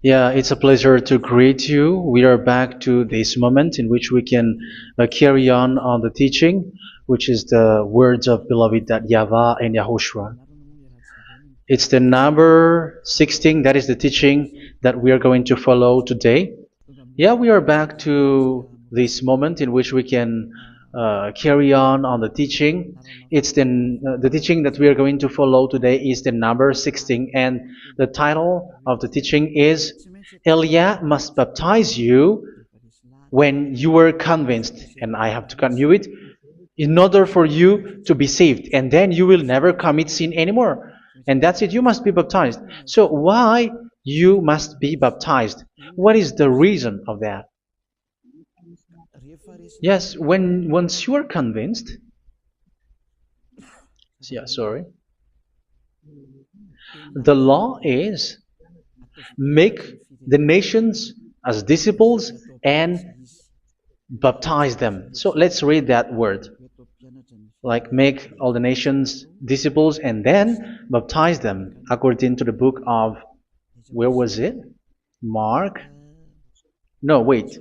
Yeah, it's a pleasure to greet you. We are back to this moment in which we can carry on the teaching, which is the words of beloved that YAHVAH and YAHOSHUA. It's the number 16, that is the teaching that we are going to follow today. Yeah, we are back to this moment in which we can carry on the teaching. It's the teaching that we are going to follow today is the number 16, and the title of the teaching is Elia must baptize you when you were convinced, and I have to continue it, in order for you to be saved, and then you will never commit sin anymore. And that's it, you must be baptized. So why you must be baptized? What is the reason of that? Yes, when once you are convinced, yeah, sorry, the law is make the nations as disciples and baptize them. So let's read that word. Like make all the nations disciples and then baptize them according to the book of, where was it? Mark? No, wait.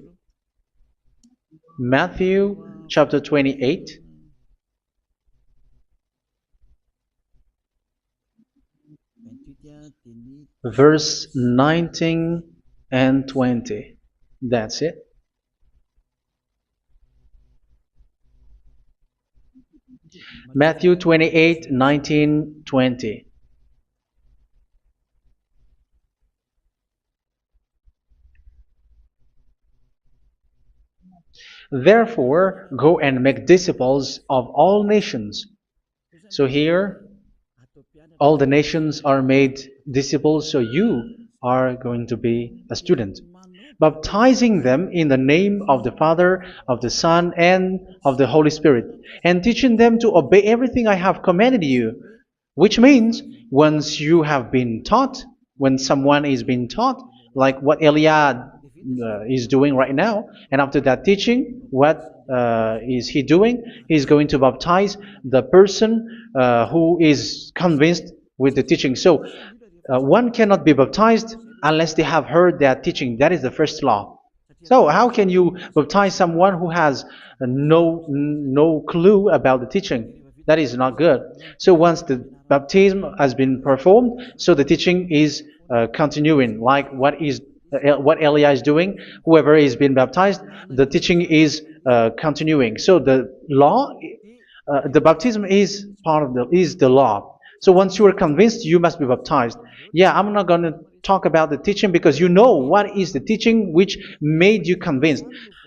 Matthew chapter 28. Verse 19 and 20. That's it. Matthew 28, 19, 20. Therefore, go and make disciples of all nations. So here, all the nations are made disciples, so you are going to be a student. Baptizing them in the name of the Father, of the Son, and of the Holy Spirit, and teaching them to obey everything I have commanded you. Which means, once you have been taught, when someone is being taught, like what Elia is doing right now, and after that teaching, what is he doing? He's going to baptize the person who is convinced with the teaching. So, one cannot be baptized unless they have heard that teaching. That is the first law. So how can you baptize someone who has no clue about the teaching? That is not good. So once the baptism has been performed, so the teaching is continuing, like what Elia is doing. Whoever is being baptized, the teaching is continuing. So the law, the baptism is part of the law. So once you are convinced, you must be baptized. Yeah, I'm not going to talk about the teaching because you know what is the teaching which made you convinced.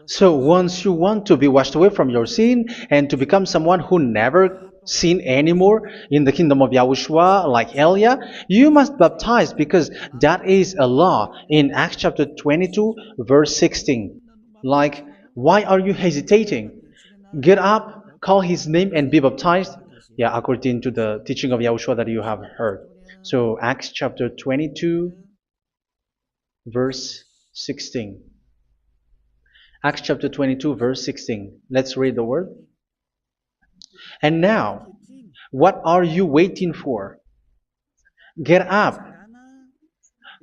So once you want to be washed away from your sin and to become someone who never sin anymore in the kingdom of Yahushua, like Elia, you must baptize because that is a law in Acts chapter 22, verse 16. Like, why are you hesitating? Get up, call his name, and be baptized. Yeah, according to the teaching of Yahushua that you have heard. So Acts chapter 22, verse 16. Acts chapter 22, verse 16. Let's read the word. And now, what are you waiting for? Get up,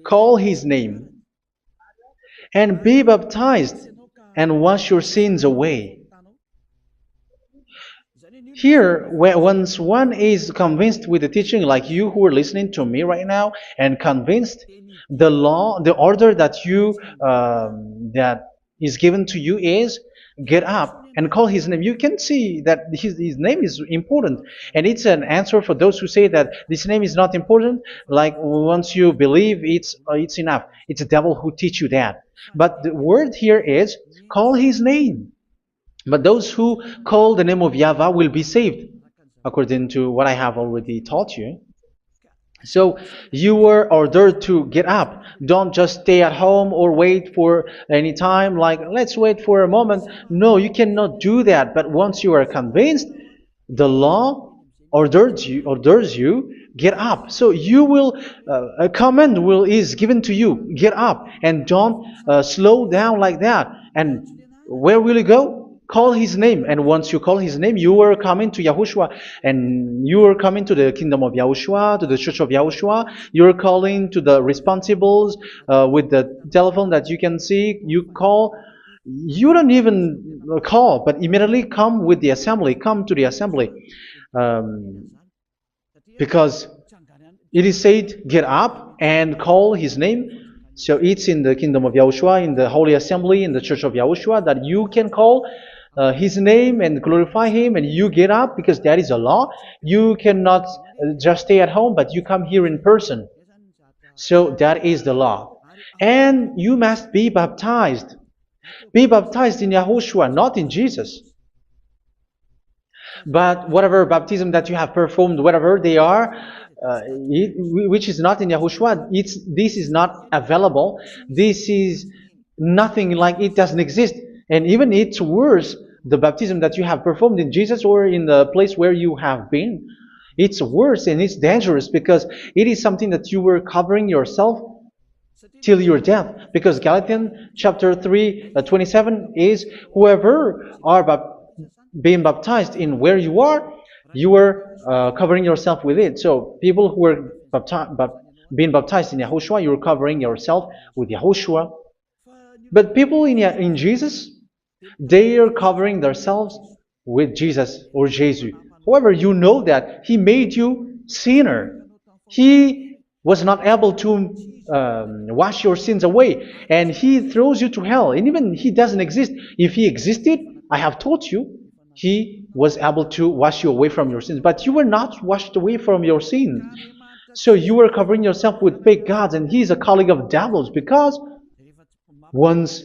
call his name, and be baptized, and wash your sins away. Here, once one is convinced with the teaching, like you who are listening to me right now, and convinced, the law, the order that that is given to you is get up and call his name. You can see that his name is important, and it's an answer for those who say that this name is not important. Like once you believe, it's enough. It's the devil who teach you that. But the word here is call his name. But those who call the name of YAHVAH will be saved, according to what I have already taught you. So you were ordered to get up. Don't just stay at home or wait for any time, like let's wait for a moment. No, you cannot do that. But once you are convinced, the law orders you get up. So you will a command is given to you. Get up and don't slow down like that. And where will you go? Call his name, and once you call his name, you are coming to Yahushua, and you are coming to the kingdom of Yahushua, to the church of Yahushua. You're calling to the responsibles with the telephone that you can see. You call. You don't even call, but immediately come with the assembly. Come to the assembly, um, because it is said, get up and call his name. So it's in the kingdom of Yahushua, in the holy assembly, in the church of Yahushua, that you can call his name and glorify him, and you get up, because that is a law. You cannot just stay at home, but you come here in person. So that is the law. And you must be baptized. Be baptized in Yahushua, not in Jesus. But whatever baptism that you have performed, whatever they are, which is not in Yahushua, this is not available. This is nothing, like it doesn't exist. And even it's worse, the baptism that you have performed in Jesus or in the place where you have been. It's worse and it's dangerous, because it is something that you were covering yourself till your death. Because Galatians chapter 3, 27 is, whoever are being baptized in where you are covering yourself with it. So people who are being baptized in Yahushua, you're covering yourself with Yahushua. But people in Jesus, they are covering themselves with Jesus or Jesus. However, you know that he made you sinner. He was not able to wash your sins away, and he throws you to hell. And even he doesn't exist. If he existed, I have told you, he was able to wash you away from your sins. But you were not washed away from your sins. So you were covering yourself with fake gods, and he's a colleague of devils, because once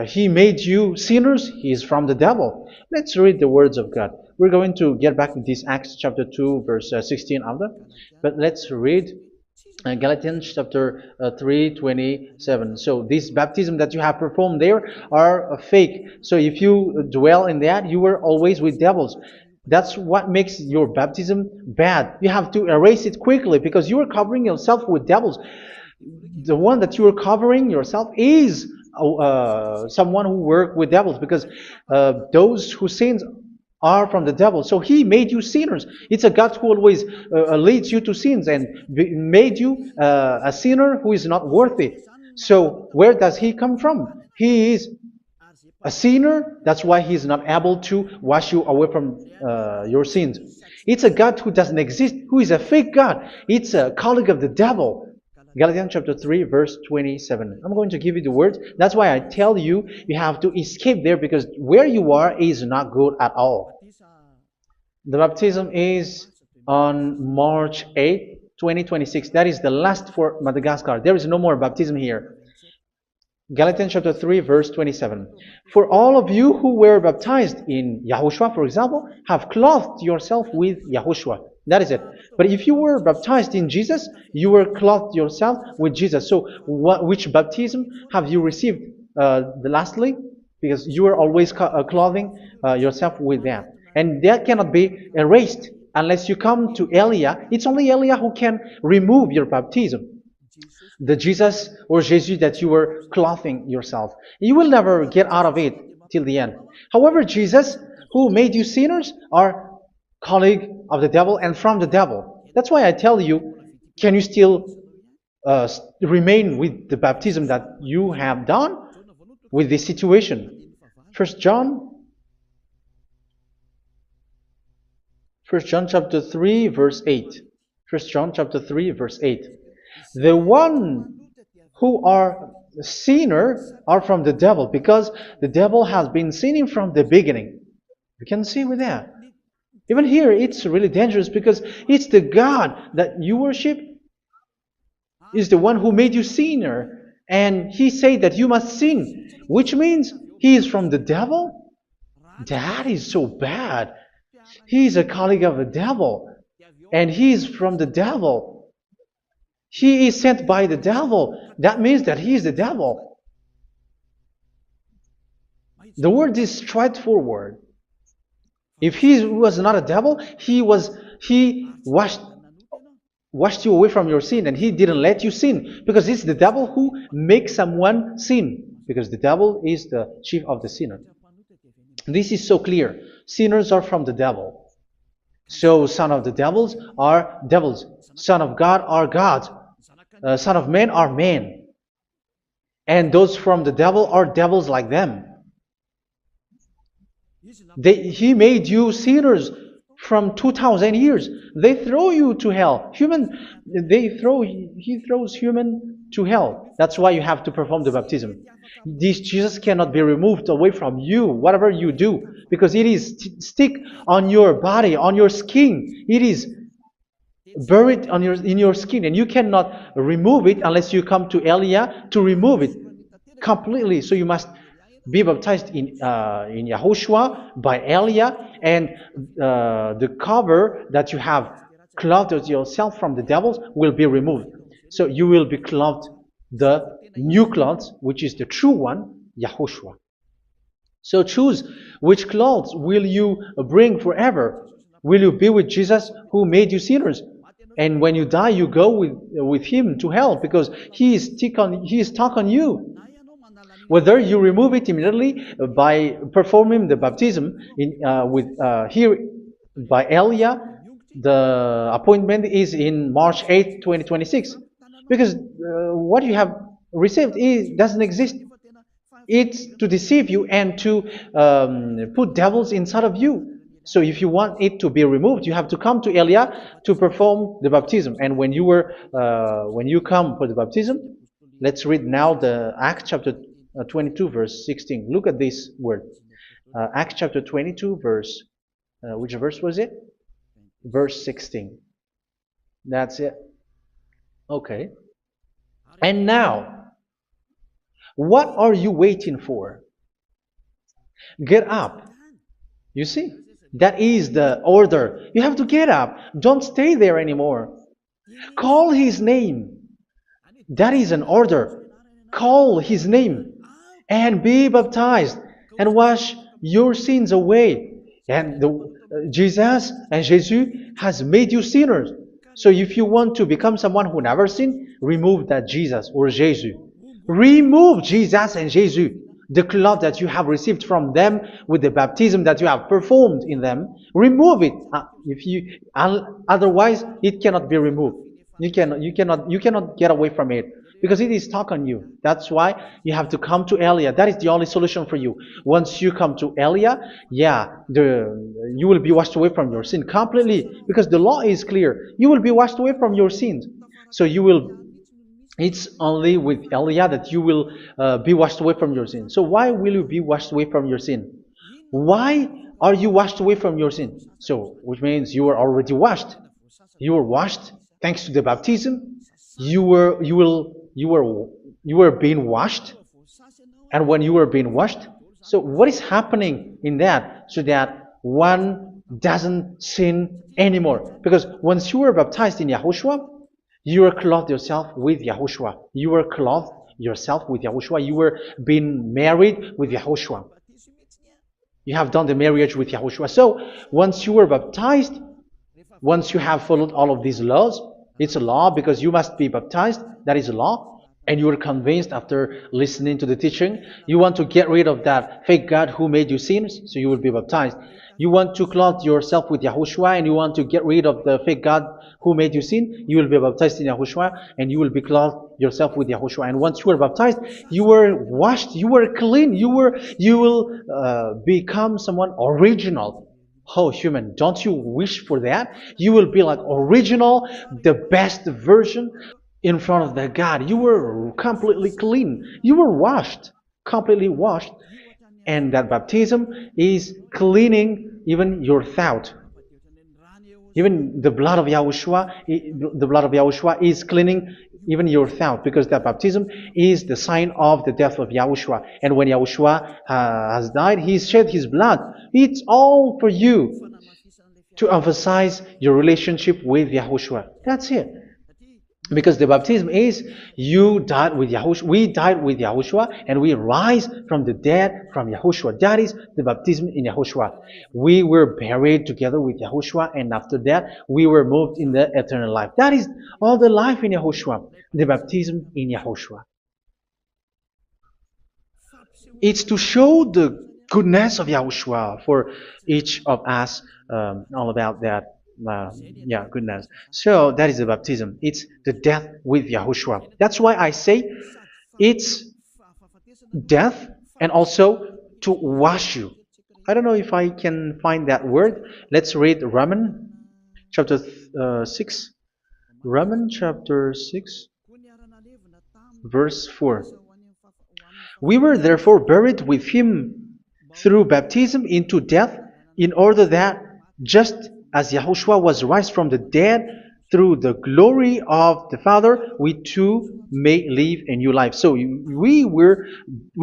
he made you sinners, he is from the devil. Let's read the words of God. We're going to get back to this Acts chapter 2, verse 16 after. But let's read Galatians chapter 3, 27. So this baptism that you have performed there are fake. So if you dwell in that, you were always with devils. That's what makes your baptism bad. You have to erase it quickly, because you are covering yourself with devils. The one that you are covering yourself is someone who works with devils, because those who sin are from the devil. So he made you sinners. It's a God who always leads you to sins, and made you a sinner who is not worthy. So where does he come from? He is a sinner. That's why he is not able to wash you away from your sins. It's a God who doesn't exist, who is a fake God. It's a colleague of the devil. Galatians chapter 3, verse 27. I'm going to give you the words. That's why I tell you, you have to escape there, because where you are is not good at all. The baptism is on March 8, 2026. That is the last for Madagascar. There is no more baptism here. Galatians chapter 3, verse 27. For all of you who were baptized in Yahushua, for example, have clothed yourself with Yahushua. That is it. But if you were baptized in Jesus, you were clothed yourself with Jesus. So which baptism have you received lastly? Because you are always clothing yourself with that. And that cannot be erased unless you come to Elia. It's only Elia who can remove your baptism. The Jesus or Jesus that you were clothing yourself. You will never get out of it till the end. However, Jesus, who made you sinners, are colleague of the devil and from the devil. That's why I tell you, can you still remain with the baptism that you have done with this situation? First John chapter 3, verse 8. First John chapter 3, verse 8. The one who are sinner are from the devil, because the devil has been sinning from the beginning. You can see with that. Even here, it's really dangerous, because it's the God that you worship is the one who made you sinner, and he said that you must sin, which means he is from the devil. That is so bad. He is a colleague of the devil, and he is from the devil. He is sent by the devil. That means that he is the devil. The word is straightforward. If he was not a devil, he washed you away from your sin, and he didn't let you sin, because it's the devil who makes someone sin, because the devil is the chief of the sinner. This is so clear. Sinners are from the devil. So son of the devils are devils. Son of God are gods. Son of men are men. And those from the devil are devils like them. He made you sinners from 2,000 years. They throw you to hell. He throws human to hell. That's why you have to perform the baptism. This Jesus cannot be removed away from you, whatever you do, because it is stick on your body, on your skin. It is buried in your skin, and you cannot remove it unless you come to Elia to remove it completely. So you must be baptized in Yahushua by Elia, and the cover that you have clothed yourself from the devils will be removed. So you will be clothed the new clothes, which is the true one, Yahushua. So choose which clothes will you bring forever. Will you be with Jesus who made you sinners? And when you die, you go with him to hell because he is stuck on you. Whether you remove it immediately by performing the baptism here by Elia, the appointment is in March 8, 2026. Because what you have received doesn't exist. It's to deceive you and to put devils inside of you. So if you want it to be removed, you have to come to Elia to perform the baptism. And when you come for the baptism, let's read now the Acts chapter 22 verse 16. Look at this word. Acts chapter 22 verse, which verse was it? Verse 16. That's it. Okay. And now, what are you waiting for? Get up. You see, that is the order. You have to get up. Don't stay there anymore. Call his name. That is an order. Call his name and be baptized and wash your sins away. And Jesus has made you sinners. So if you want to become someone who never sinned, remove that Jesus or Jesus. Remove Jesus and Jesus, the cloth that you have received from them with the baptism that you have performed in them. Remove it. Otherwise, it cannot be removed. You cannot get away from it because it is stuck on you. That's why you have to come to Elia. That is the only solution for you. Once you come to Elia, you will be washed away from your sin completely because the law is clear. You will be washed away from your sins. So it's only with Elia that you will be washed away from your sin. So why will you be washed away from your sin? Why are you washed away from your sin? So, which means you are already washed. You were washed thanks to the baptism. You were being washed, and when you were being washed, so what is happening in that? So that one doesn't sin anymore. Because once you were baptized in Yahushua, you were clothed yourself with Yahushua. You were clothed yourself with Yahushua. You were being married with Yahushua. You have done the marriage with Yahushua. So once you were baptized, once you have followed all of these laws, it's a law because you must be baptized. That is a law. And you are convinced after listening to the teaching, you want to get rid of that fake God who made you sinners, so you will be baptized. You want to clothe yourself with Yahushua and you want to get rid of the fake God who made you sin, you will be baptized in Yahushua and you will be clothed yourself with Yahushua. And once you are baptized, you were washed, you were clean, you will become someone original. Oh, human, don't you wish for that? You will be like original, the best version in front of the God. You were completely clean. You were washed, completely washed. And that baptism is cleaning even your thought. Even the blood of Yahushua is cleaning even your thought, because that baptism is the sign of the death of Yahushua. And when Yahushua has died, he shed his blood. It's all for you to emphasize your relationship with Yahushua. That's it. Because the baptism is you died with Yahushua, we died with Yahushua, and we rise from the dead from Yahushua. That is the baptism in Yahushua. We were buried together with Yahushua, and after that we were moved in the eternal life. That is all the life in Yahushua, the baptism in Yahushua. It's to show the goodness of Yahushua for each of us, all about that. Yeah, goodness. So that is the baptism. It's the death with Yahushua. That's why I say it's death and also to wash you. I don't know if I can find that word. Let's read Romans chapter 6. Romans chapter 6, verse 4. We were therefore buried with him through baptism into death, in order that, just as Yahushua was raised from the dead through the glory of the Father, we too may live a new life. So we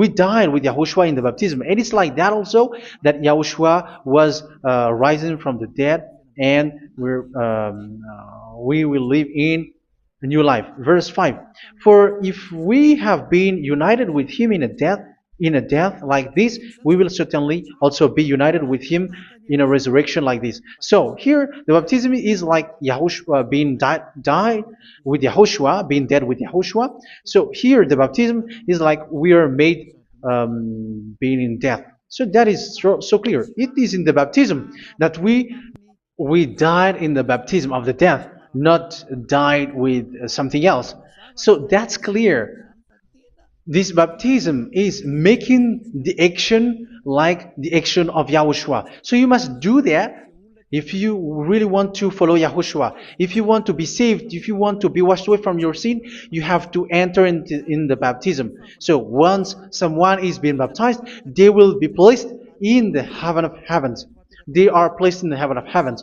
died with Yahushua in the baptism, and it's like that also that Yahushua was rising from the dead, and we will live in a new life. Verse 5. For if we have been united with him in a death like this, we will certainly also be united with him in a resurrection like this. So here the baptism is like Yahushua being died with Yahushua, being dead with Yahushua. So here the baptism is like we are made being in death. So that is so clear. It is in the baptism that we died in the baptism of the death, not died with something else. So that's clear. This baptism is making the action like the action of Yahushua. So you must do that if you really want to follow Yahushua. If you want to be saved, if you want to be washed away from your sin, you have to enter in the baptism. So once someone is being baptized, they will be placed in the heaven of heavens. They are placed in the heaven of heavens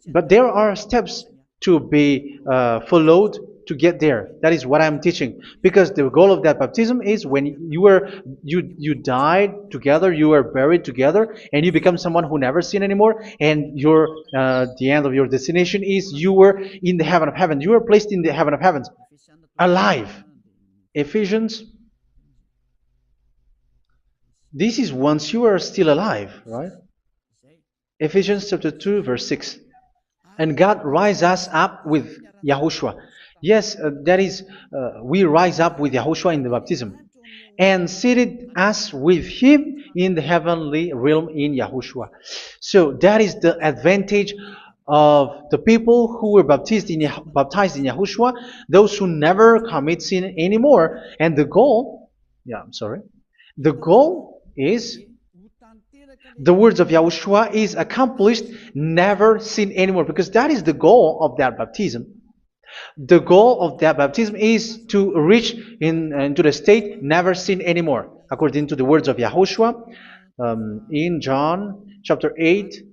but there are steps to be followed to get there. That is what I'm teaching. Because the goal of that baptism is when you died together, you were buried together, and you become someone who never sin anymore. And the end of your destination is you were in the heaven of heaven. You were placed in the heaven of heavens, alive. Ephesians. This is once you are still alive, right? Ephesians chapter 2, verse 6. And God rise us up with Yahushua. Yes, that is, we rise up with Yahushua in the baptism. And seated us with him in the heavenly realm in Yahushua. So that is the advantage of the people who were baptized in Yahushua, those who never commit sin anymore. And the goal, the goal is the words of Yahushua is accomplished, never sin anymore, because that is the goal of that baptism. The goal of that baptism is to reach into the state never sin anymore, according to the words of Yahushua in John chapter 8,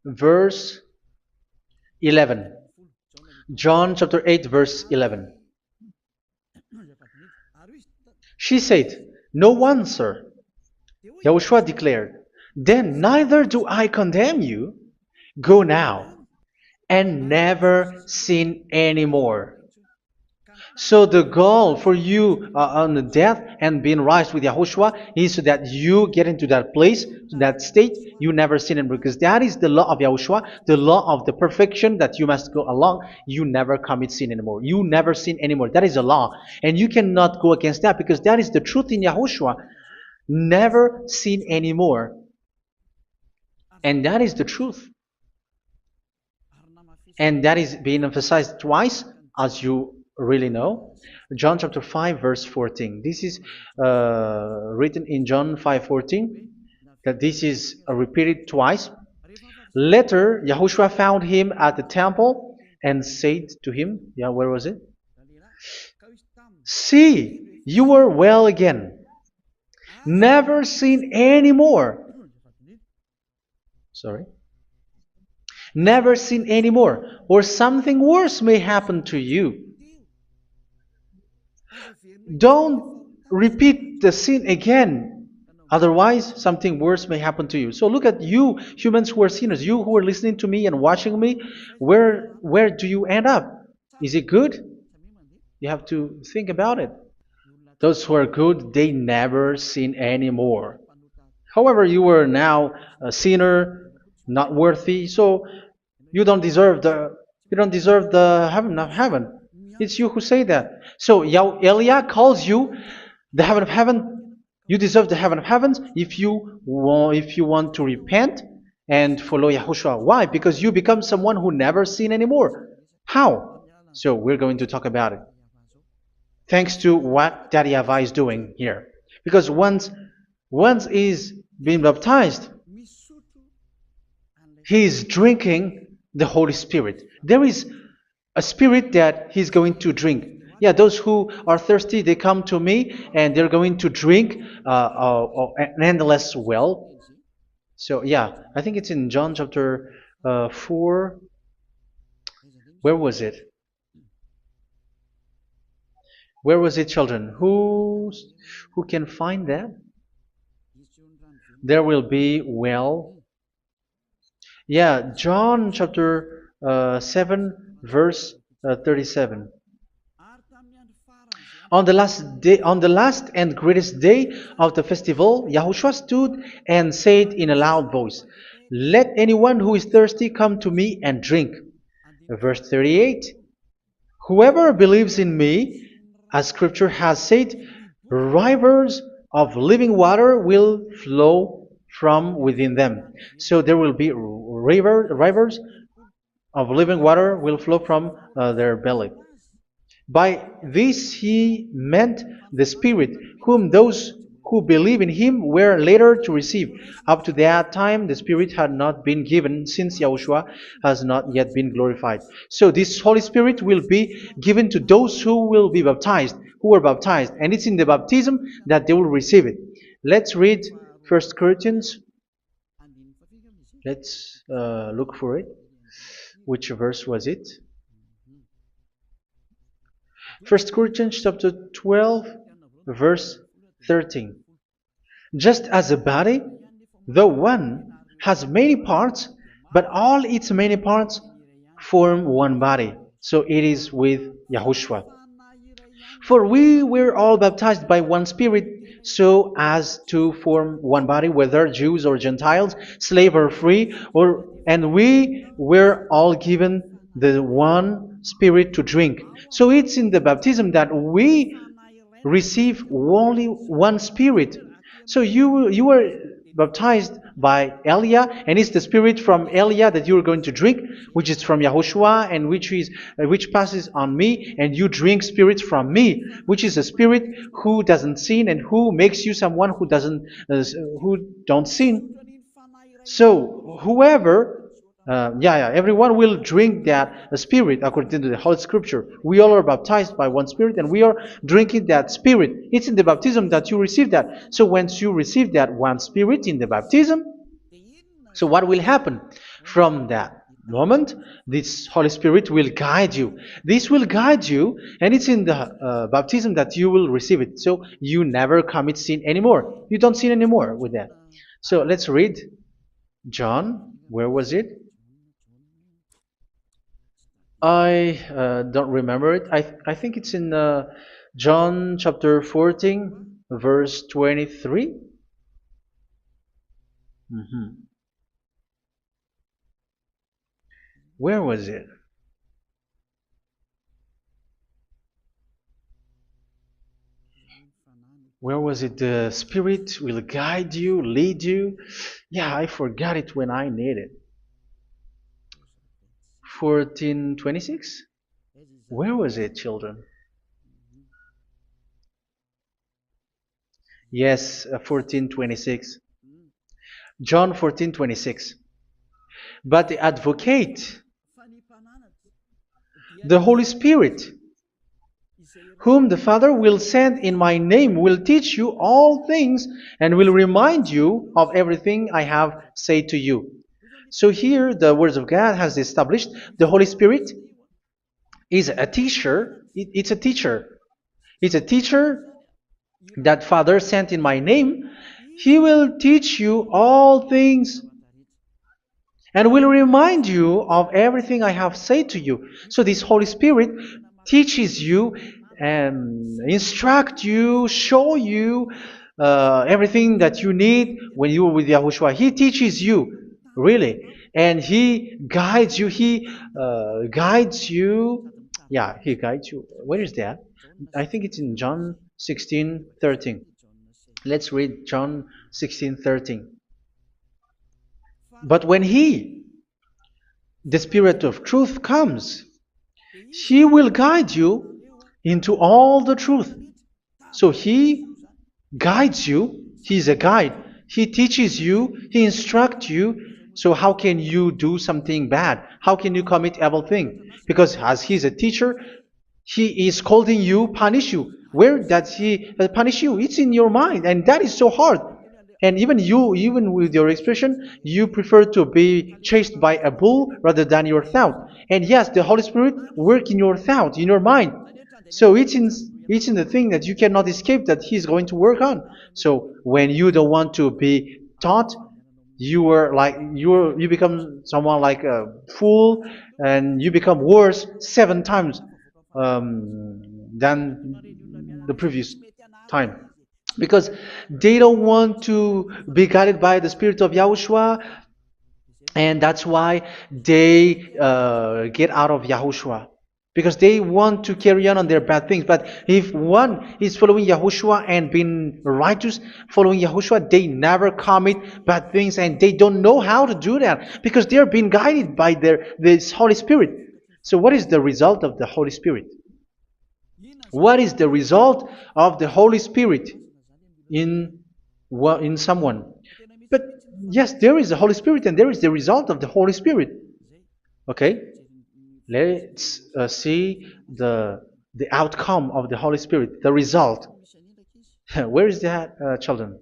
verse 11. John chapter 8, verse 11. She said, "No one, sir." Yahushua declared, "Then neither do I condemn you. Go now and never sin anymore." So the goal for you on the death and being raised with Yahushua is so that you get into that place, that state, you never sin anymore. Because that is the law of Yahushua, the law of the perfection that you must go along. You never commit sin anymore. You never sin anymore. That is a law. And you cannot go against that because that is the truth in Yahushua. Never sin anymore. And that is the truth. And that is being emphasized twice, as you really know. John chapter 5, verse 14. This is written in John 5:14, that this is repeated twice. Later, Yahushua found him at the temple and said to him, where was it? "See, you are well again. Never sin anymore." Sorry. Never sin anymore, or something worse may happen to you. Don't repeat the sin again. Otherwise, something worse may happen to you. So look at you, humans who are sinners, you who are listening to me and watching me. Where do you end up? Is it good? You have to think about it. Those who are good, they never sin anymore. However, you are now a sinner, not worthy, so you don't deserve the heaven of heaven. It's you who say that. So Eliah calls you the heaven of heaven You deserve the heaven of heavens if you want to repent and follow Yahushua. Why? Because you become someone who never sin anymore. How? So we're going to talk about it. Thanks to what Daddy YAHVAH is doing here. Because once he's been baptized, he is drinking the Holy Spirit. There is a spirit that he's going to drink. Yeah, those who are thirsty, they come to me and they're going to drink an endless well. So yeah, I think it's in John chapter 4. Where was it? Where was it, children? Who can find that? There will be well. Yeah, John chapter 7, verse 37. On the last and greatest day of the festival, Yahushua stood and said in a loud voice, "Let anyone who is thirsty come to me and drink." Verse 38. "Whoever believes in me, as Scripture has said, rivers of living water will flow from within them." So there will be rivers of living water will flow from their belly. By this he meant the Spirit, whom those who believe in him were later to receive. Up to that time, the Spirit had not been given, since Yahushua has not yet been glorified. So this Holy Spirit will be given to those who will be baptized, who were baptized, and it's in the baptism that they will receive it. Let's read 1 Corinthians. Let's look for it. Which verse was it? 1 Corinthians chapter 12, verse 13. "Just as a body, though one, has many parts, but all its many parts form one body, so it is with Yahushua. For we were all baptized by one Spirit, so as to form one body, whether Jews or Gentiles, slave or free, and we were all given the one Spirit to drink." So it's in the baptism that we receive only one Spirit. So you were baptized by Elia, and it's the Spirit from Elia that you are going to drink, which is from Yahushua, and which passes on me, and you drink Spirit from me, which is a Spirit who doesn't sin and who makes you someone who don't sin. So whoever everyone will drink that Spirit according to the Holy Scripture. We all are baptized by one Spirit, and we are drinking that Spirit. It's in the baptism that you receive that. So once you receive that one Spirit in the baptism, so what will happen? From that moment, this Holy Spirit will guide you. This will guide you, and it's in the baptism that you will receive it. So you never commit sin anymore. You don't sin anymore with that. So let's read John. Where was it? I don't remember it. I think it's in John chapter 14, verse 23. Where was it? Where was it? The Spirit will guide you, lead you. Yeah, I forgot it when I need it. 14:26? Where was it, children? Yes, 14:26. John 14:26. "But the Advocate, the Holy Spirit, whom the Father will send in my name, will teach you all things and will remind you of everything I have said to you." So here the Word of God has established the Holy Spirit is a teacher. It's a teacher. It's a teacher that Father sent in my name. He will teach you all things and will remind you of everything I have said to you. So this Holy Spirit teaches you and instruct you, show you everything that you need when you are with Yahushua. He teaches you, really, and He guides you. He guides you. Yeah, He guides you. Where is that? I think it's in John 16:13. Let's read John 16:13. But when He, the Spirit of truth, comes, He will guide you into all the truth. So He guides you. He's a guide. He teaches you. He instructs you. So how can you do something bad? How can you commit evil thing? Because as He's a teacher, He is scolding you, punish you. Where does He punish you? It's in your mind, and that is so hard. And even you, even with your expression, you prefer to be chased by a bull rather than your thought. And yes, the Holy Spirit work in your thought, in your mind. So it's in the thing that you cannot escape that He's going to work on. So when you don't want to be taught, you become someone like a fool, and you become worse 7 times than the previous time, because they don't want to be guided by the Spirit of Yahushua, and that's why they get out of Yahushua, because they want to carry on their bad things. But if one is following Yahushua and being righteous, following Yahushua, they never commit bad things, and they don't know how to do that because they are being guided by this Holy Spirit. So what is the result of the Holy Spirit? What is the result of the Holy Spirit in someone? But yes, there is the Holy Spirit, and there is the result of the Holy Spirit. Okay, let's see the outcome of the Holy Spirit, the result. Where is that, children?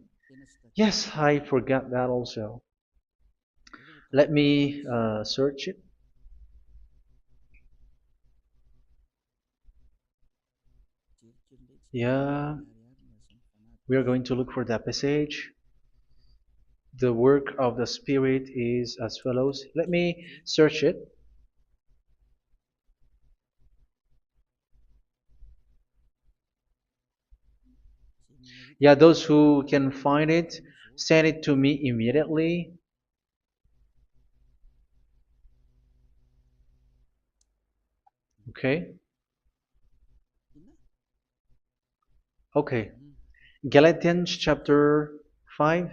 Yes, I forgot that also. Let me search it. Yeah, we are going to look for that passage. The work of the Spirit is as follows. Let me search it. Yeah, those who can find it, send it to me immediately. Okay. Okay. Galatians chapter 5.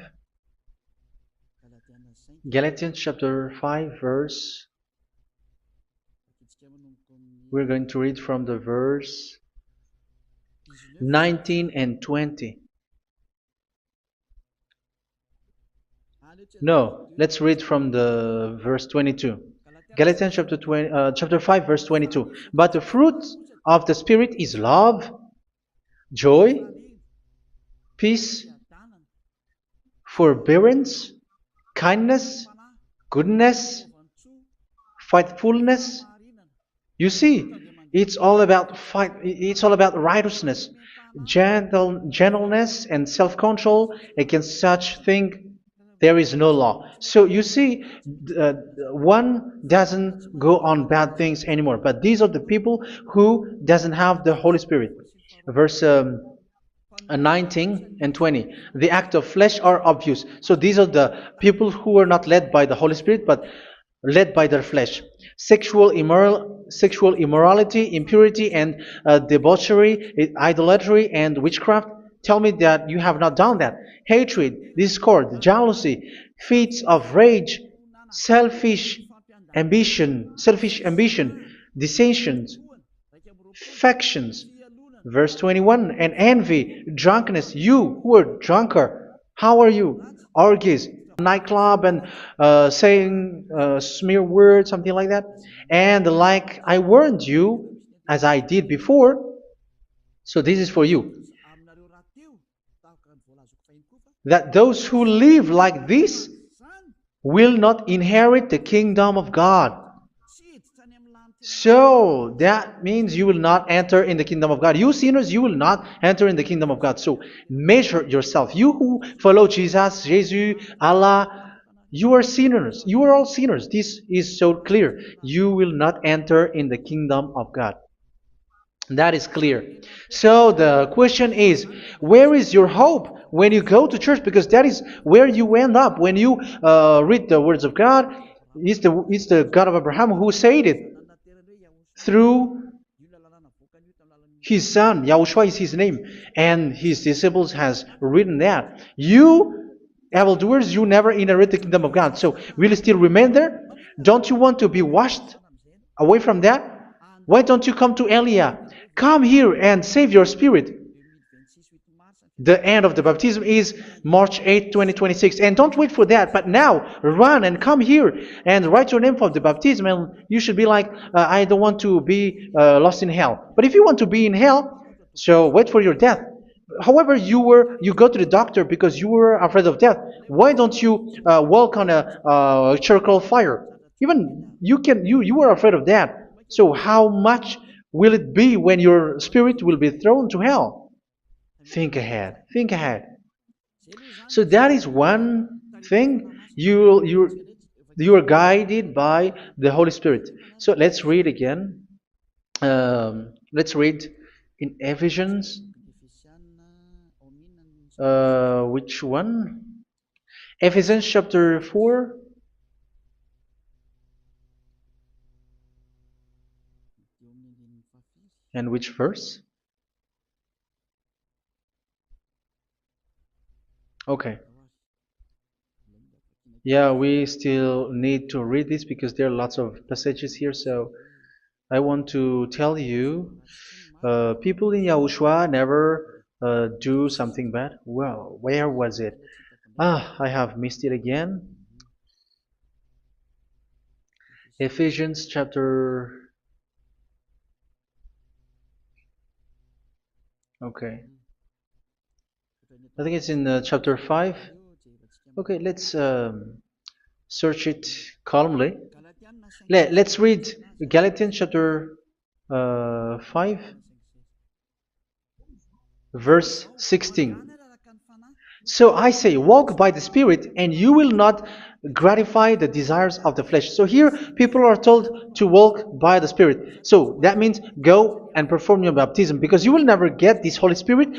Galatians chapter 5 verse. We're going to read from the verse 19 and 20. No, let's read from the verse 22. Galatians chapter 5 verse 22. But the fruit of the Spirit is love, joy, peace, forbearance, kindness, goodness, faithfulness. You see, it's all about fight. It's all about righteousness, gentleness, and self-control. Against such thing, there is no law. So you see, uh, one doesn't go on bad things anymore. But these are the people who doesn't have the Holy Spirit. Verse 19 and 20. The act of flesh are obvious. So these are the people who are not led by the Holy Spirit, but led by their flesh. Sexual immorality, impurity, and debauchery, idolatry, and witchcraft. Tell me that you have not done that. Hatred, discord, jealousy, fits of rage, selfish ambition, dissensions, factions. Verse 21, and envy, drunkenness. You who are drunker, how are you? Orgies, nightclub, and saying smear words, something like that. And like I warned you, as I did before, so this is for you, that those who live like this will not inherit the kingdom of God. So that means you will not enter in the kingdom of God. You sinners, you will not enter in the kingdom of God. So measure yourself. You who follow Jesus, Allah, you are sinners. You are all sinners. This is so clear. You will not enter in the kingdom of God. That is clear. So the question is, where is your hope when you go to church? Because that is where you end up when you read the words of God. It's the God of Abraham who said it through His son, Yahushua is his name, and his disciples has written that. You, evildoers, you never inherit the kingdom of God. So will you still remain there? Don't you want to be washed away from that? Why don't you come to Elia? Come here and save your spirit. The end of the baptism is March 8th, 2026. And don't wait for that, but now run and come here and write your name for the baptism. And you should be like, I don't want to be lost in hell. But if you want to be in hell, so wait for your death. However, you go to the doctor because you were afraid of death. Why don't you walk on a charcoal fire? Even you were afraid of that. So how much will it be when your spirit will be thrown to hell? Think ahead. Think ahead. So that is one thing. You are guided by the Holy Spirit. So let's read again. Let's read in Ephesians. Which one? Ephesians chapter 4. And which verse? Okay. Yeah, we still need to read this because there are lots of passages here. So I want to tell you, people in Yahushua never do something bad. Well, where was it? I have missed it again. Ephesians chapter. Okay. I think it's in chapter 5. Okay, let's search it calmly. Let's read Galatians chapter 5, verse 16. So I say, walk by the Spirit, and you will not gratify the desires of the flesh. So here, people are told to walk by the Spirit. So that means go and perform your baptism, because you will never get this Holy Spirit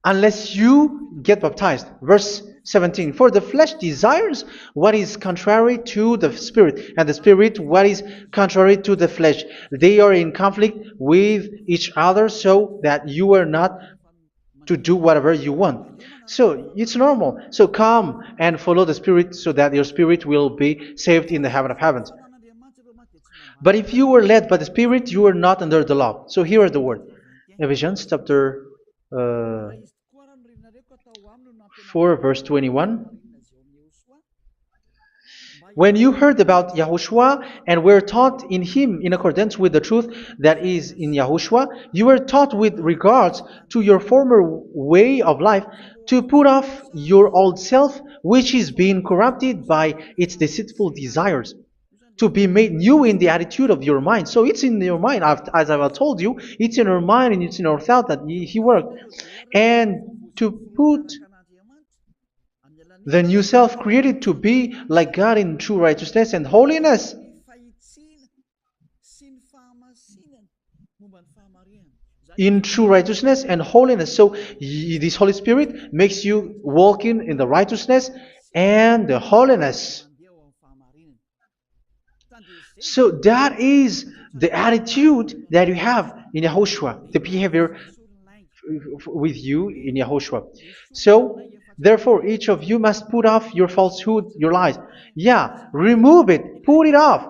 unless you get baptized. Verse 17. For the flesh desires what is contrary to the Spirit, and the Spirit what is contrary to the flesh. They are in conflict with each other, so that you are not to do whatever you want. So it's normal. So come and follow the Spirit so that your spirit will be saved in the heaven of heavens. But if you were led by the Spirit, you are not under the law. So here are the word. Ephesians chapter 4 verse 21. When you heard about Yahushua and were taught in him in accordance with the truth that is in Yahushua, you were taught with regards to your former way of life to put off your old self, which is being corrupted by its deceitful desires, to be made new in the attitude of your mind. So it's in your mind, as I've told you, it's in your mind and it's in your thought that he worked. And to put the new self created to be like God in true righteousness and holiness. In true righteousness and holiness. So this Holy Spirit makes you walking in the righteousness and the holiness. So that is the attitude that you have in Yahushua, the behavior with you in Yahushua. So therefore, each of you must put off your falsehood, your lies. Yeah, remove it, put it off.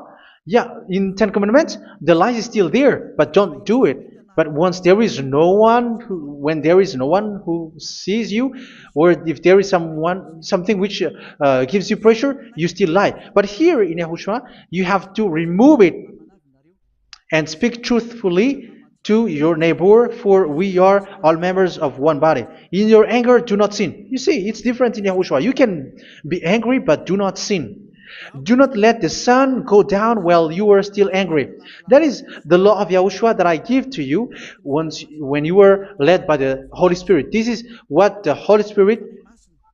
Yeah, in Ten Commandments, the lies is still there, but don't do it. But once there is no one, when there is no one who sees you, or if there is something which gives you pressure, you still lie. But here in Yahushua, you have to remove it and speak truthfully to your neighbor, for we are all members of one body. In your anger, do not sin. You see, it's different in Yahushua. You can be angry, but do not sin. Do not let the sun go down while you are still angry. That is the law of Yahushua that I give to you when you were led by the Holy Spirit. This is what the Holy Spirit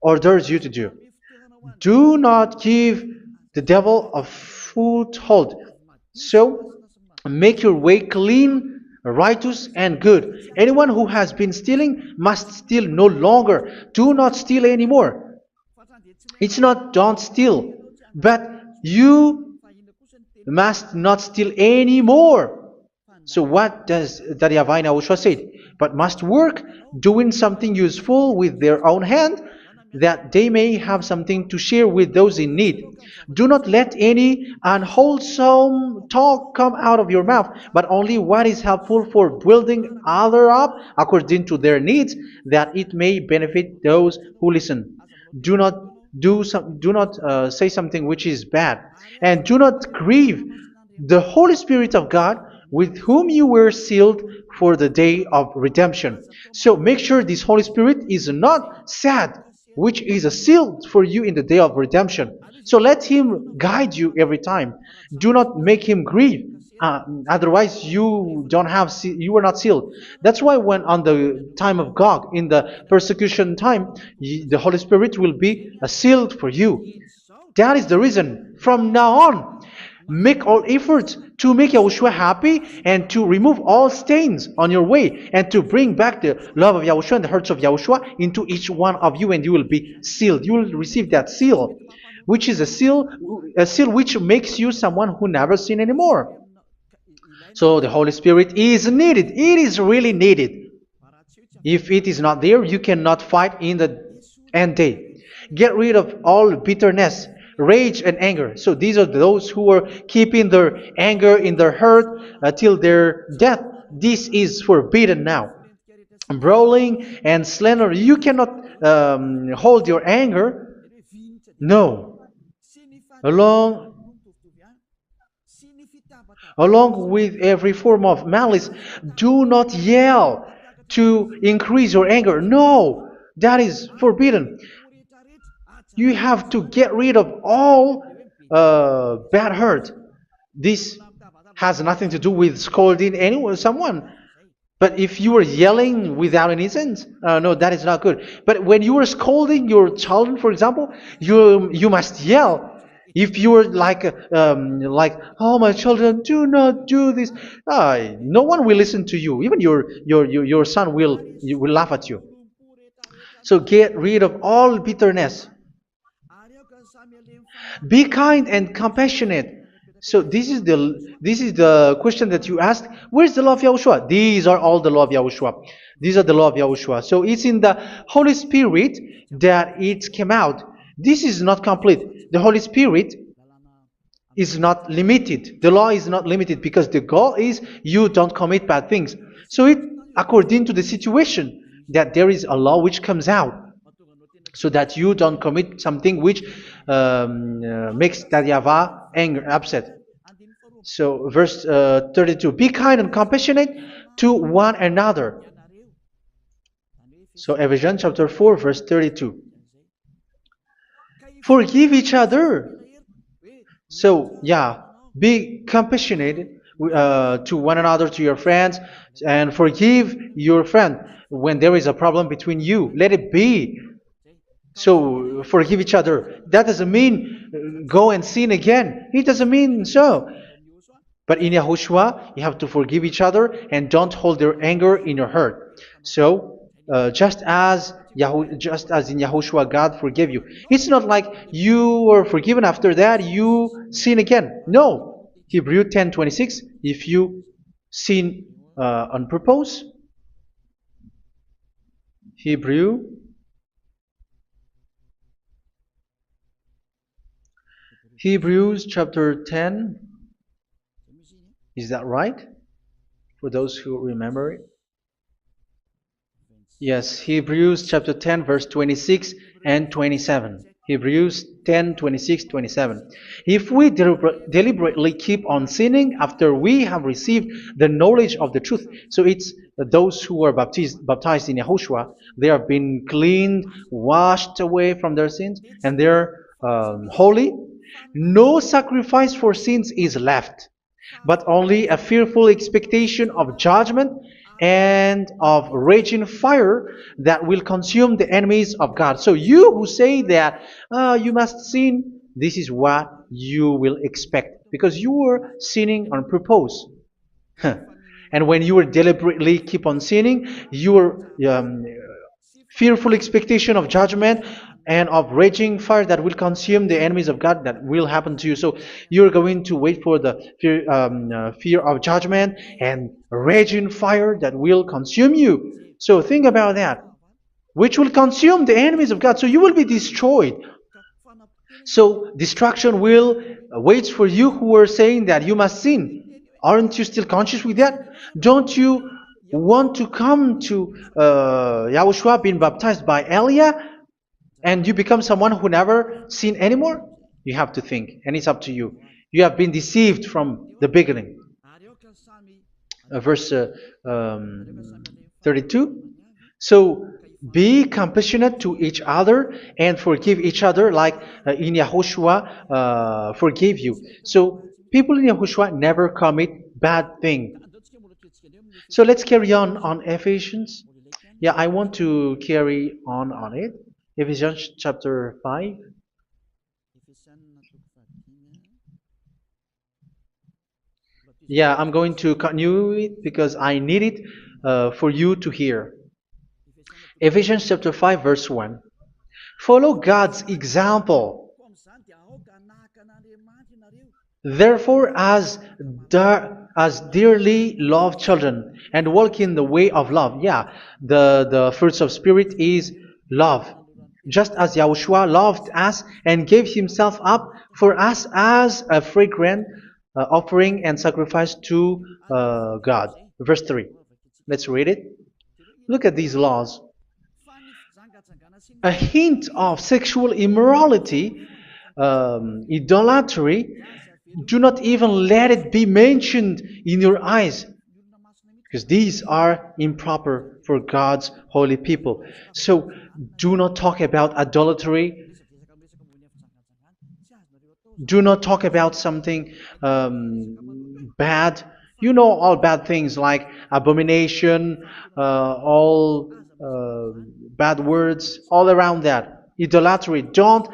orders you to do. Do not give the devil a foothold. So, make your way clean, righteous, and good. Anyone who has been stealing must steal no longer. Do not steal anymore. It's not don't steal, but you must not steal anymore. So what does the Yahweh YAHOSHUA say? But must work doing something useful with their own hand, that they may have something to share with those in need. Do not let any unwholesome talk come out of your mouth, but only what is helpful for building other up according to their needs, that it may benefit those who listen. Do not do not say something which is bad, and do not grieve the Holy Spirit of God, with whom you were sealed for the day of redemption. So make sure this Holy Spirit is not sad, which is a seal for you in the day of redemption. So let Him guide you every time. Do not make Him grieve. Otherwise, you don't have you were not sealed. That's why when on the time of God, in the persecution time, the Holy Spirit will be a sealed for you. That is the reason. From now on, make all efforts to make Yahushua happy and to remove all stains on your way and to bring back the love of Yahushua and the hearts of Yahushua into each one of you, and you will be sealed. You will receive that seal, which is a seal which makes you someone who never sin anymore. So the Holy Spirit is needed. It is really needed. If it is not there, you cannot fight in the end day. Get rid of all bitterness, rage, and anger. So these are those who are keeping their anger in their heart till their death. This is forbidden now. Brawling and slander. You cannot hold your anger. No. Along Along with every form of malice, do not yell to increase your anger. No, that is forbidden. You have to get rid of all bad hurt. This has nothing to do with scolding anyone, someone. But if you are yelling without any sense, no, that is not good. But when you are scolding your children, for example, you must yell. If you are like, oh my children, do not do this, no one will listen to you. Even your son will laugh at you. So get rid of all bitterness. Be kind and compassionate. So this is the question that you asked. Where's the law of Yahushua? These are all the law of Yahushua. These are the law of Yahushua. So it's in the Holy Spirit that it came out. This is not complete. The Holy Spirit is not limited. The law is not limited because the goal is you don't commit bad things. So it according to the situation that there is a law which comes out, so that you don't commit something which makes that YAHVAH angry, upset. So verse 32, be kind and compassionate to one another. So Ephesians chapter 4 verse 32. Forgive each other. So yeah, be compassionate to one another, to your friends, and forgive your friend when there is a problem between you. Let it be. So forgive each other. That doesn't mean go and sin again. It doesn't mean so. But in Yahushua, you have to forgive each other and don't hold your anger in your heart. So just as in Yahushua, God forgave you. It's not like you were forgiven after that you sin again. No. Hebrew 10:26. If you sin on purpose, Hebrews chapter 10. Is that right? For those who remember it. Yes, Hebrews chapter 10 verse 26 and 27. Hebrews 10, 26, 27. If we deliberately keep on sinning after we have received the knowledge of the truth, so it's those who are baptized in Yahushua, they have been cleaned, washed away from their sins, and they're holy. No sacrifice for sins is left, but only a fearful expectation of judgment and of raging fire that will consume the enemies of God. So you who say that you must sin, this is what you will expect, because you were sinning on purpose. And when you deliberately keep on sinning, your fearful expectation of judgment and of raging fire that will consume the enemies of God that will happen to you. So you're going to wait for the fear of judgment and raging fire that will consume you. So think about that, which will consume the enemies of God. So you will be destroyed. So destruction will wait for you who are saying that you must sin. Aren't you still conscious with that? Don't you want to come to Yahushua being baptized by Elia and you become someone who never sin anymore? You have to think, and it's up to you. You have been deceived from the beginning. Verse 32. So be compassionate to each other and forgive each other like in Yahushua forgave you. So people in Yahushua never commit bad thing. So let's carry on Ephesians. Yeah, I want to carry on it. Ephesians chapter 5. Yeah, I'm going to continue it because I need it for you to hear. Ephesians chapter 5 verse 1. Follow God's example. Therefore, as dearly loved children, and walk in the way of love. Yeah, the fruits of spirit is love. Just as Yahushua loved us and gave himself up for us as a fragrant offering and sacrifice to God. Verse 3. Let's read it. Look at these laws. A hint of sexual immorality, idolatry, do not even let it be mentioned in your eyes, because these are improper for God's holy people. So do not talk about idolatry. Do not talk about something bad. You know all bad things like abomination, all bad words, all around that. Idolatry. Don't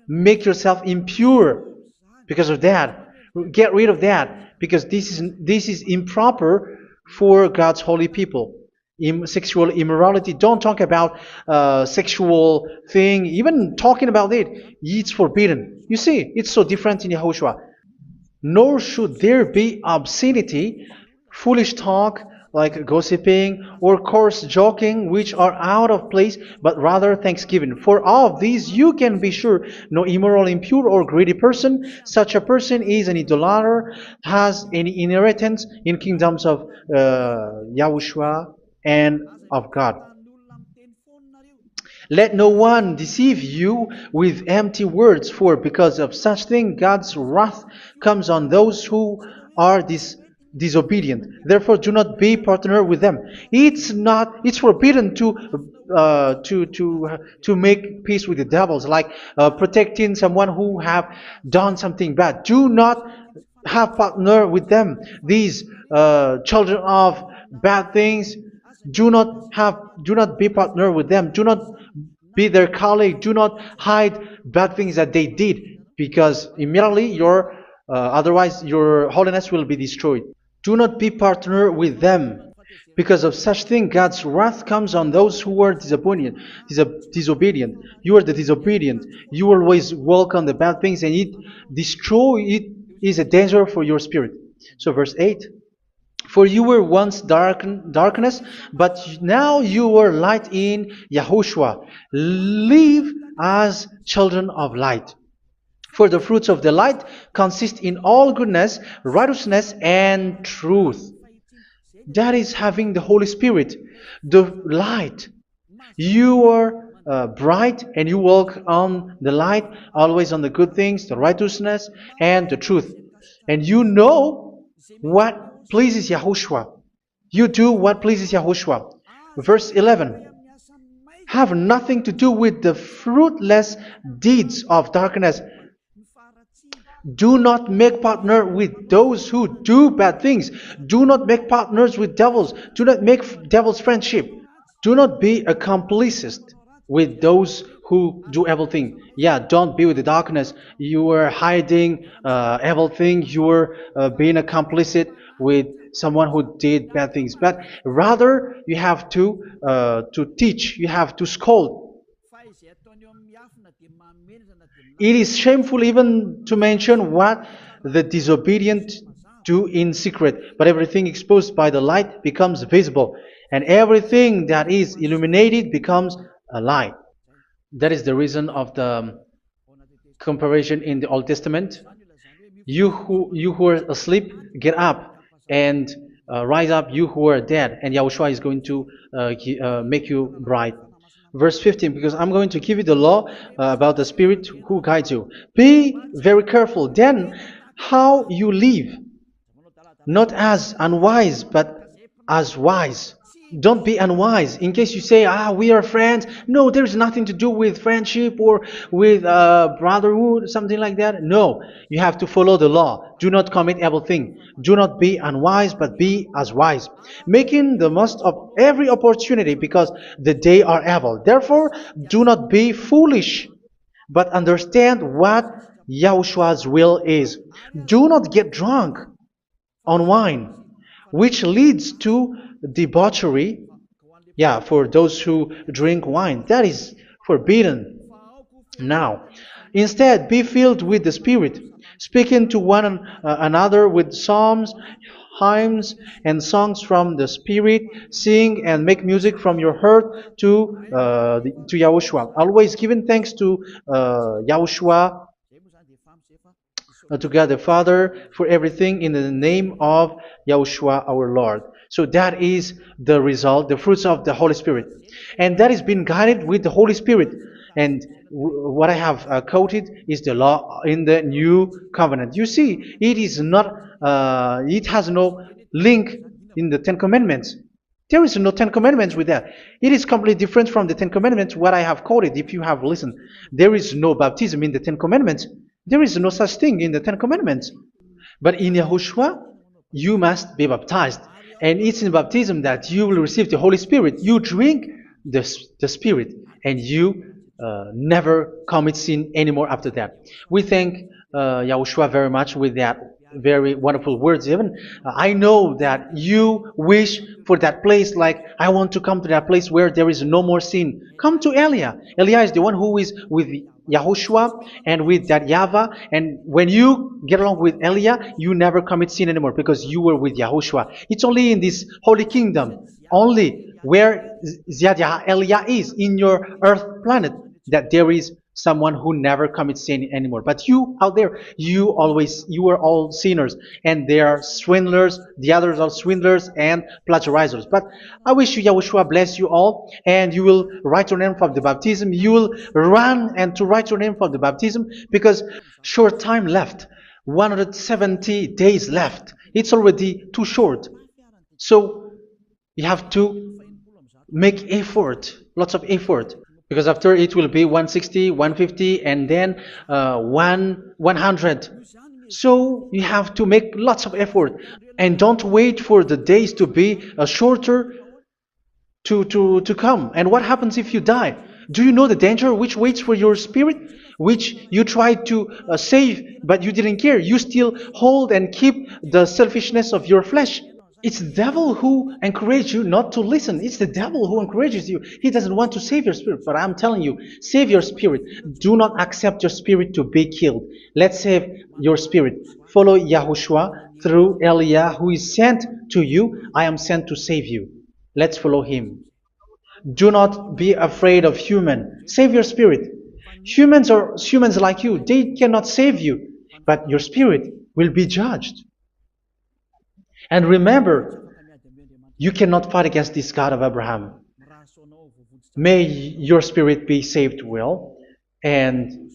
make yourself impure because of that. Get rid of that because this is improper for God's holy people. Sexual immorality. Don't talk about sexual thing. Even talking about it's forbidden. You see, it's so different in Yahushua. Nor should there be obscenity, foolish talk like gossiping or coarse joking, which are out of place, but rather thanksgiving. For of these you can be sure: no immoral, impure, or greedy person, such a person is an idolater, has any inheritance in kingdoms of Yahushua and of God. Let no one deceive you with empty words, for because of such thing God's wrath comes on those who are disobedient. Therefore, do not be partner with them. It's forbidden to make peace with the devils, like protecting someone who have done something bad. Do not have partner with them. These children of bad things, do not be partner with them. Do not be their colleague. Do not hide bad things that they did, because immediately otherwise your holiness will be destroyed. Do not be partner with them. Because of such thing, God's wrath comes on those who are disobedient. You are the disobedient. You always walk on the bad things, and it is a danger for your spirit. So verse 8. For you were once darkness, but now you are light in Yahushua. Live as children of light. For the fruits of the light consist in all goodness, righteousness, and truth. That is having the Holy Spirit, the light. You are bright and you walk on the light, always on the good things, the righteousness, and the truth. And you know what pleases Yahushua. You do what pleases Yahushua. Verse 11. Have nothing to do with the fruitless deeds of darkness. Do not make partner with those who do bad things. Do not make partners with devils. Do not make devils friendship. Do not be a complicit with those who do evil thing. Yeah, don't be with the darkness. You are hiding evil thing. You are being a complicit with someone who did bad things. But rather, you have to teach. You have to scold. It is shameful even to mention what the disobedient do in secret, but everything exposed by the light becomes visible, and everything that is illuminated becomes a light. That is the reason of the comparison in the Old Testament. You who are asleep, get up and rise up, you who are dead, and Yahushua is going to make you bright. Verse 15, because I'm going to give you the law about the Spirit who guides you. Be very careful then how you live, not as unwise, but as wise. Don't be unwise. In case you say, we are friends. No, there's nothing to do with friendship or with brotherhood, something like that. No, you have to follow the law. Do not commit evil thing. Do not be unwise, but be as wise, making the most of every opportunity, because the day are evil. Therefore, do not be foolish, but understand what Yahushua's will is. Do not get drunk on wine, which leads to debauchery. Yeah, for those who drink wine, that is forbidden now. Instead, be filled with the Spirit, speaking to one another with psalms, hymns, and songs from the Spirit. Sing and make music from your heart to Yahushua. Always giving thanks to Yahushua, to God the Father, for everything in the name of Yahushua our Lord. So that is the result, the fruits of the Holy Spirit. And that is being guided with the Holy Spirit. And what I have quoted is the law in the new covenant. You see, it is not, it has no link in the Ten Commandments. There is no Ten Commandments with that. It is completely different from the Ten Commandments, what I have quoted, if you have listened. There is no baptism in the Ten Commandments. There is no such thing in the Ten Commandments. But in Yahushua, you must be baptized. And it's in baptism that you will receive the Holy Spirit. You drink the Spirit, and you never commit sin anymore after that. We thank Yahushua very much with that very wonderful words. Even I know that you wish for that place, like I want to come to that place where there is no more sin. Come to Elia. Elia is the one who is with Yahushua and with that YAHVAH. And when you get along with Elia, you never commit sin anymore because you were with Yahushua. It's only in this holy kingdom, only where Elia is, in your earth planet, that there is someone who never commits sin anymore. But you out there, you are all sinners, and they are swindlers. The others are swindlers and plagiarizers. But I wish you, Yahushua, bless you all, and you will write your name for the baptism. You will run and to write your name for the baptism, because short time left, 170 days left. It's already too short. So you have to make effort, lots of effort, because after it will be 160, 150, and then 100. So you have to make lots of effort, and don't wait for the days to be shorter to come. And what happens if you die? Do you know the danger which waits for your spirit, which you tried to save, but you didn't care? You still hold and keep the selfishness of your flesh. It's the devil who encourages you not to listen. It's the devil who encourages you. He doesn't want to save your spirit. But I'm telling you, save your spirit. Do not accept your spirit to be killed. Let's save your spirit. Follow Yahushua through Elia, who is sent to you. I am sent to save you. Let's follow him. Do not be afraid of human. Save your spirit. Humans are humans like you. They cannot save you. But your spirit will be judged. And remember, you cannot fight against this God of Abraham. May your spirit be saved well, and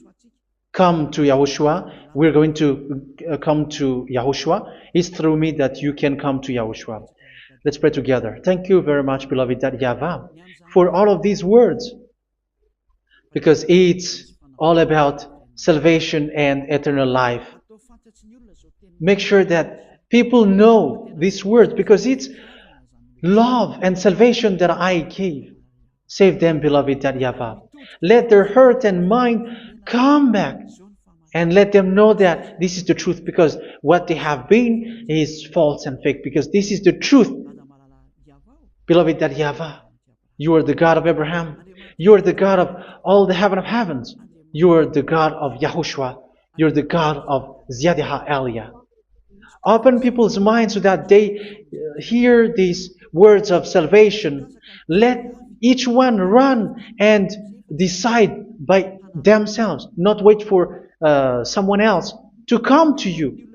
come to Yahushua. We're going to come to Yahushua. It's through me that you can come to Yahushua. Let's pray together. Thank you very much, beloved YAHVAH, for all of these words, because it's all about salvation and eternal life. Make sure that people know these words, because it's love and salvation that I gave. Save them, beloved YAHVAH. Let their heart and mind come back, and let them know that this is the truth, because what they have been is false and fake, because this is the truth. Beloved YAHVAH, you are the God of Abraham. You are the God of all the heaven of heavens. You're the God of Yahushua. You're the God of Ziyadha Aliyah. Open people's minds so that they hear these words of salvation. Let each one run and decide by themselves, not wait for someone else to come to you.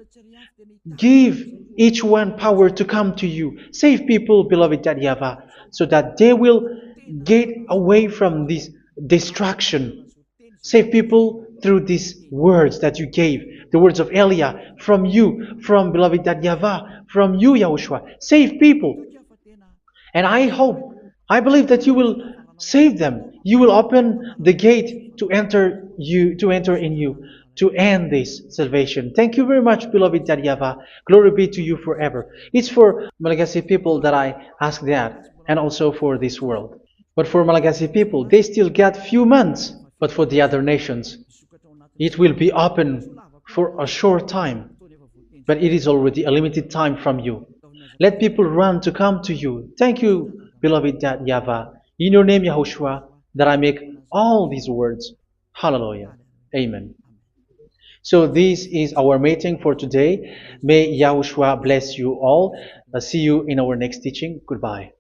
Give each one power to come to you. Save people, beloved Yahavah, so that they will get away from this destruction. Save people through these words that you gave, the words of Elia, from you, from beloved Yahavah, from you, Yahushua. Save people. And I believe that you will save them. You will open the gate to enter in you, to end this salvation. Thank you very much, beloved Yahavah. Glory be to you forever. It's for Malagasy people that I ask that, and also for this world. But for Malagasy people, they still get few months. But for the other nations, it will be open for a short time. But it is already a limited time from you. Let people run to come to you. Thank you, beloved Yahavah. In your name, Yahushua, that I make all these words. Hallelujah. Amen. So this is our meeting for today. May Yahushua bless you all. See you in our next teaching. Goodbye.